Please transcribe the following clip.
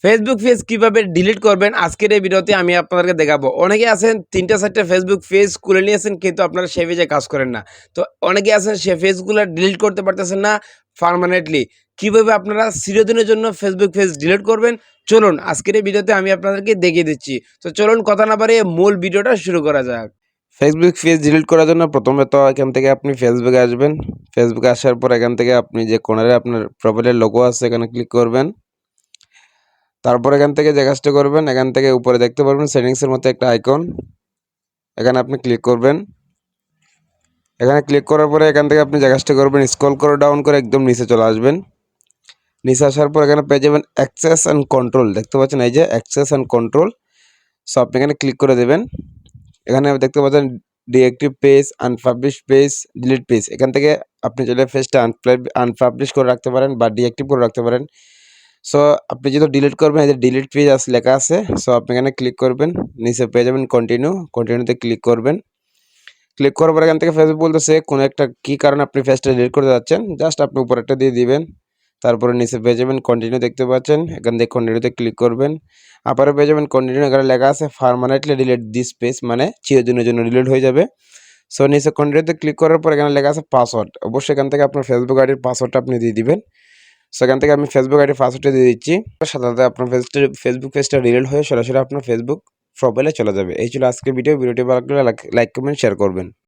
Facebook page কিভাবে delete করবেন আজকের এই ভিডিওতে আমি আপনাদেরকে দেখাবো। অনেকে আছেন ৩টা ৪টা ফেসবুক পেজ খুলে নিয়েছেন কিন্তু আপনারা সেই পেজে কাজ করেন না। তো অনেকে আছেন সে পেজগুলা ডিলিট করতে পারতেছেন না পার্মানেন্টলি। কিভাবে আপনারা চিরদিনের জন্য ফেসবুক পেজ ডিলিট করবেন? চলুন আজকের এই ভিডিওতে আমি আপনাদেরকে দেখিয়ে দিচ্ছি। তো চলুন কথা না বাড়িয়ে মূল ভিডিওটা শুরু করা যাক। ফেসবুক পেজ ডিলিট করার জন্য প্রথমে তো এখান থেকে আপনি ফেসবুকে আসবেন। ফেসবুকে আসার পর এখান থেকে আপনি যে কোণারে আপনার প্রোফাইলের লোগো আছে এখানে ক্লিক করবেন। তারপর এখান থেকে যে কাজটা করবেন, এখান থেকে উপরে দেখতে পারবেন সেটিংসের মতো একটা আইকন, এখানে আপনি ক্লিক করবেন। এখানে ক্লিক করার পরে এখান থেকে আপনি যে কাজটা করবেন, স্ক্রল করে ডাউন করে একদম নিচে চলে আসবেন। নিচে আসার পর এখানে পেয়ে যাবেন অ্যাক্সেস অ্যান্ড কন্ট্রোল, দেখতে পাচ্ছেন এই যে অ্যাক্সেস অ্যান্ড কন্ট্রোল। সো আপনি এখানে ক্লিক করে দেবেন। এখানে দেখতে পাচ্ছেন deactive page, unpublish page, delete page. এখান থেকে আপনি চাইলে পেজটা আনপাবলিশ করে রাখতে পারেন বা ডিএক্টিভ করে রাখতে পারেন। সো আপনি যেহেতু ডিলিট করবেন, এই যে ডিলিট পেজ লেখা আছে, সো আপনি এখানে ক্লিক করবেন। নিচে পেয়ে যাবেন কন্টিনিউতে ক্লিক করবেন। ক্লিক করার পর এখান থেকে ফেসবুক বলতেছে কোনো একটা কী কারণে আপনি পেজটা ডিলিট করতে যাচ্ছেন, জাস্ট আপনি উপরেরটা দিয়ে দিবেন। তারপরে নিচে পেয়ে যাবেন কন্টিনিউ, দেখতে পাচ্ছেন এখান থেকে কন্টিনিউতে ক্লিক করবেন। আবারও পেয়ে যাবেন কন্টিনিউ, এখানে লেখা আছে পার্মানেন্টলি ডিলিট দিস পেজ, মানে চিরদিনের জন্য ডিলিট হয়ে যাবে। সো নিচে কন্টিনিউতে ক্লিক করার পর এখানে লেখা আছে পাসওয়ার্ড। অবশ্যই এখান থেকে আপনার ফেসবুক আইডির পাসওয়ার্ডটা আপনি দিয়ে দিবেন। সেখান থেকে আমি ফেসবুক আইডির পাসওয়ার্ডটা দিয়ে দিচ্ছি। সাথে সাথে আপনার ফেসবুক পেজটা ডিলিট হয়ে সরাসরি আপনার ফেসবুক প্রোফাইলে চলে যাবে। এই ছিল আজকের ভিডিওটি ভালো লাগলে লাইক কমেন্ট শেয়ার করবেন।